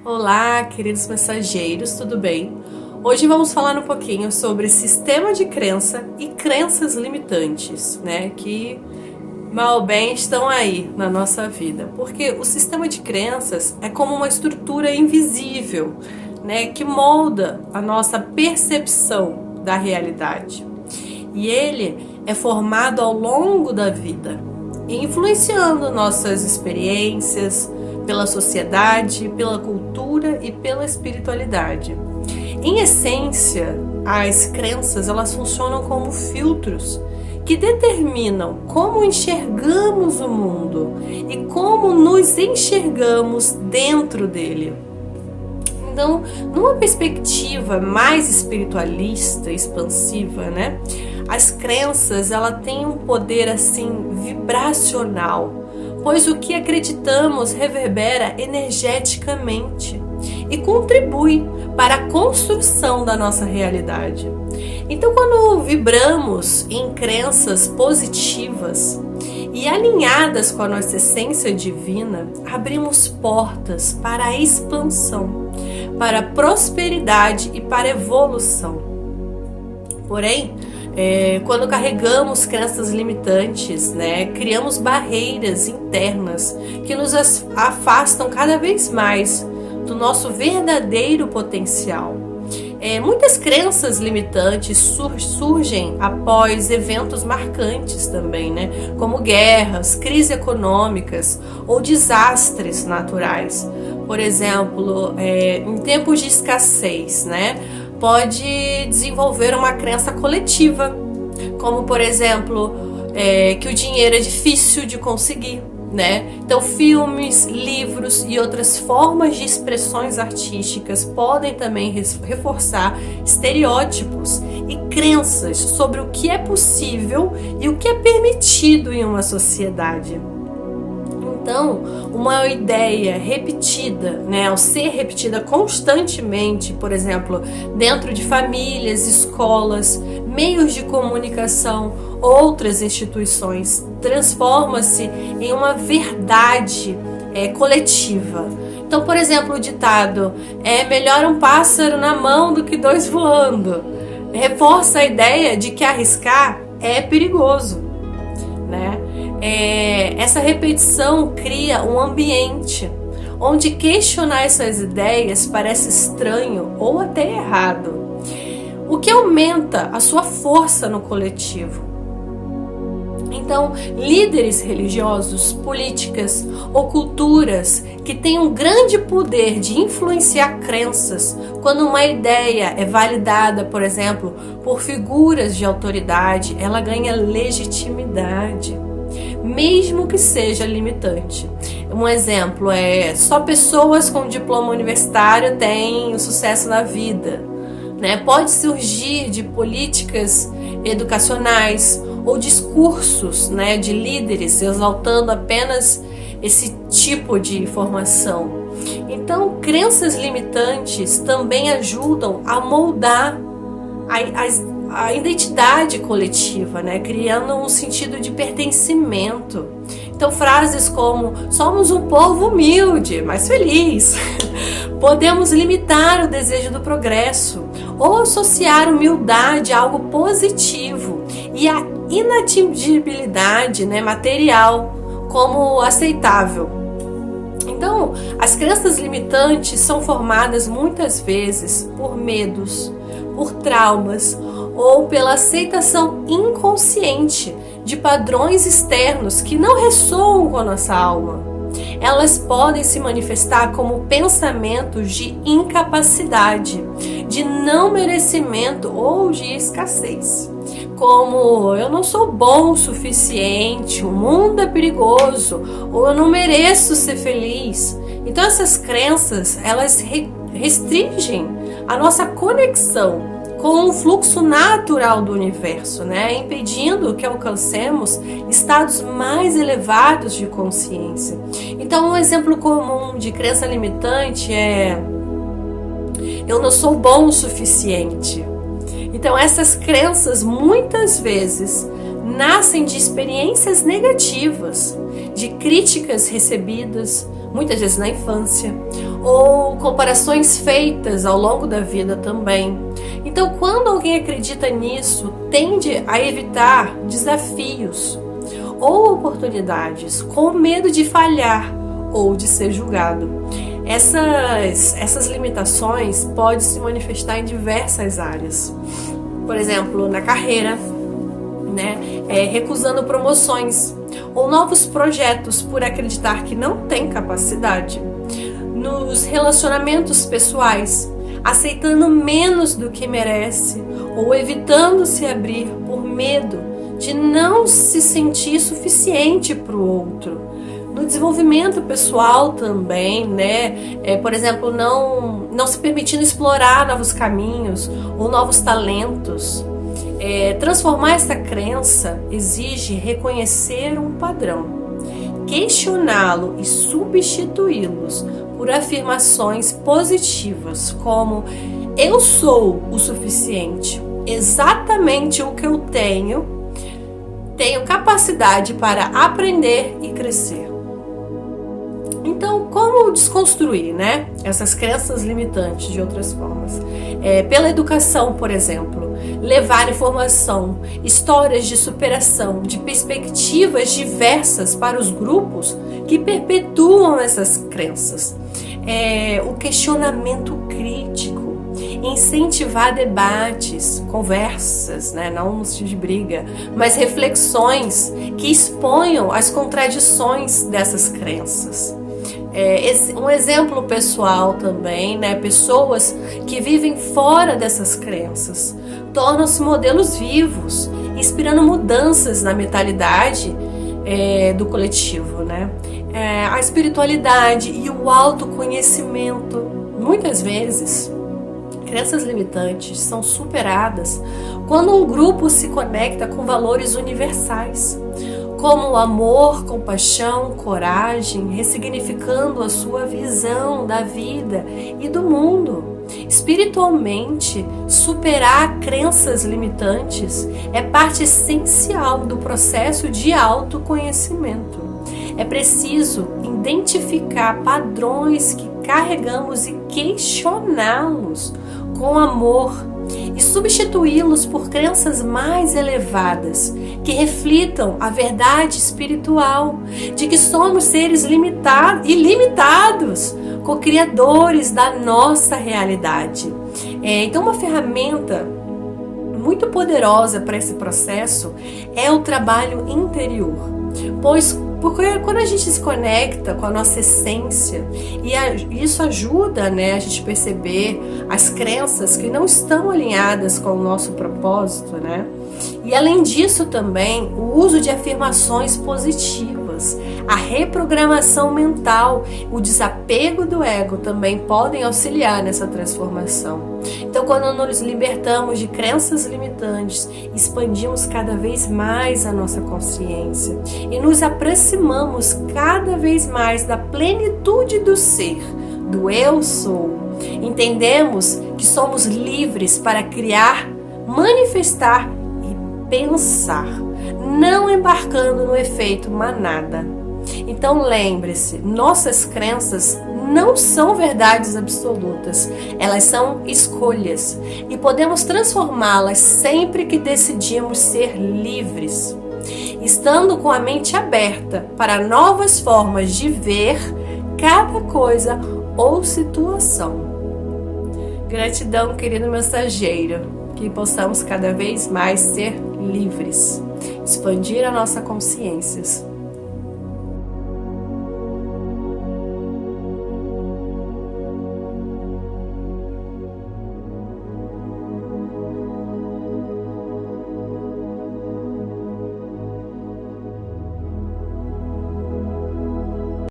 Olá, queridos mensageiros, tudo bem? Hoje vamos falar um pouquinho sobre sistema de crença e crenças limitantes, né? Que mal ou bem estão aí na nossa vida. Porque o sistema de crenças é como uma estrutura invisível, né? Que molda a nossa percepção da realidade. E ele é formado ao longo da vida, influenciando nossas experiências, pela sociedade, pela cultura e pela espiritualidade. Em essência, as crenças elas funcionam como filtros que determinam como enxergamos o mundo e como nos enxergamos dentro dele. Então, numa perspectiva mais espiritualista, expansiva, né? As crenças ela têm um poder assim vibracional, pois o que acreditamos reverbera energeticamente e contribui para a construção da nossa realidade. Então, quando vibramos em crenças positivas e alinhadas com a nossa essência divina, abrimos portas para a expansão, para a prosperidade e para a evolução. Porém, quando carregamos crenças limitantes, né, criamos barreiras internas que nos afastam cada vez mais do nosso verdadeiro potencial. Muitas crenças limitantes surgem após eventos marcantes também, né, como guerras, crises econômicas ou desastres naturais. Por exemplo, em tempos de escassez, né, pode desenvolver uma crença coletiva, como por exemplo, que o dinheiro é difícil de conseguir, né? Então filmes, livros e outras formas de expressões artísticas podem também reforçar estereótipos e crenças sobre o que é possível e o que é permitido em uma sociedade. Então, uma ideia repetida, né, ao ser repetida constantemente, por exemplo, dentro de famílias, escolas, meios de comunicação, outras instituições, transforma-se em uma verdade coletiva. Então, por exemplo, o ditado é melhor um pássaro na mão do que dois voando, reforça a ideia de que arriscar é perigoso, né? Essa repetição cria um ambiente onde questionar essas ideias parece estranho ou até errado, o que aumenta a sua força no coletivo. Então, líderes religiosos, políticas ou culturas que têm um grande poder de influenciar crenças, quando uma ideia é validada, por exemplo, por figuras de autoridade, ela ganha legitimidade, mesmo que seja limitante. Um exemplo só pessoas com diploma universitário têm sucesso na vida, né? Pode surgir de políticas educacionais ou discursos, né, de líderes exaltando apenas esse tipo de informação. Então, crenças limitantes também ajudam a moldar a identidade coletiva, né? Criando um sentido de pertencimento. Então, frases como somos um povo humilde, mas feliz, podemos limitar o desejo do progresso ou associar humildade a algo positivo e a inatingibilidade, né, material como aceitável. Então, as crenças limitantes são formadas muitas vezes por medos, por traumas ou pela aceitação inconsciente de padrões externos que não ressoam com a nossa alma. Elas podem se manifestar como pensamentos de incapacidade, de não merecimento ou de escassez, como eu não sou bom o suficiente, o mundo é perigoso, ou eu não mereço ser feliz. Então essas crenças, elas restringem a nossa conexão com o fluxo natural do universo, né? Impedindo que alcancemos estados mais elevados de consciência. Então, um exemplo comum de crença limitante é eu não sou bom o suficiente. Então, essas crenças muitas vezes nascem de experiências negativas, de críticas recebidas, muitas vezes na infância, ou comparações feitas ao longo da vida também. Então, quando alguém acredita nisso, tende a evitar desafios ou oportunidades com medo de falhar ou de ser julgado. Essas limitações podem se manifestar em diversas áreas. Por exemplo, na carreira, recusando promoções ou novos projetos por acreditar que não tem capacidade. Nos relacionamentos pessoais, aceitando menos do que merece ou evitando se abrir por medo de não se sentir suficiente para o outro. No desenvolvimento pessoal também, por exemplo, não se permitindo explorar novos caminhos ou novos talentos. Transformar essa crença exige reconhecer um padrão, questioná-lo e substituí-los por afirmações positivas, como eu sou o suficiente, exatamente o que eu tenho capacidade para aprender e crescer. Então, como desconstruir, essas crenças limitantes de outras formas? Pela educação, por exemplo, levar informação, histórias de superação, de perspectivas diversas para os grupos que perpetuam essas crenças. O questionamento crítico, incentivar debates, conversas, não no sentido de briga, mas reflexões que exponham as contradições dessas crenças. Um exemplo pessoal também, pessoas que vivem fora dessas crenças tornam-se modelos vivos, inspirando mudanças na mentalidade do coletivo, a espiritualidade e o autoconhecimento. Muitas vezes, crenças limitantes são superadas quando um grupo se conecta com valores universais, como o amor, compaixão, coragem, ressignificando a sua visão da vida e do mundo. Espiritualmente, superar crenças limitantes é parte essencial do processo de autoconhecimento. É preciso identificar padrões que carregamos e questioná-los com amor e substituí-los por crenças mais elevadas que reflitam a verdade espiritual de que somos seres ilimitados, co-criadores da nossa realidade. Então, uma ferramenta muito poderosa para esse processo é o trabalho interior, porque quando a gente se conecta com a nossa essência, e isso ajuda a gente perceber as crenças que não estão alinhadas com o nosso propósito, E além disso também, o uso de afirmações positivas, a reprogramação mental, o desapego do ego também podem auxiliar nessa transformação. Então, quando nos libertamos de crenças limitantes, expandimos cada vez mais a nossa consciência e nos aproximamos cada vez mais da plenitude do ser, do eu sou. Entendemos que somos livres para criar, manifestar e pensar, não embarcando no efeito manada. Então lembre-se, nossas crenças não são verdades absolutas, elas são escolhas e podemos transformá-las sempre que decidimos ser livres, estando com a mente aberta para novas formas de ver cada coisa ou situação. Gratidão, querido mensageiro, que possamos cada vez mais ser livres, expandir a nossa consciência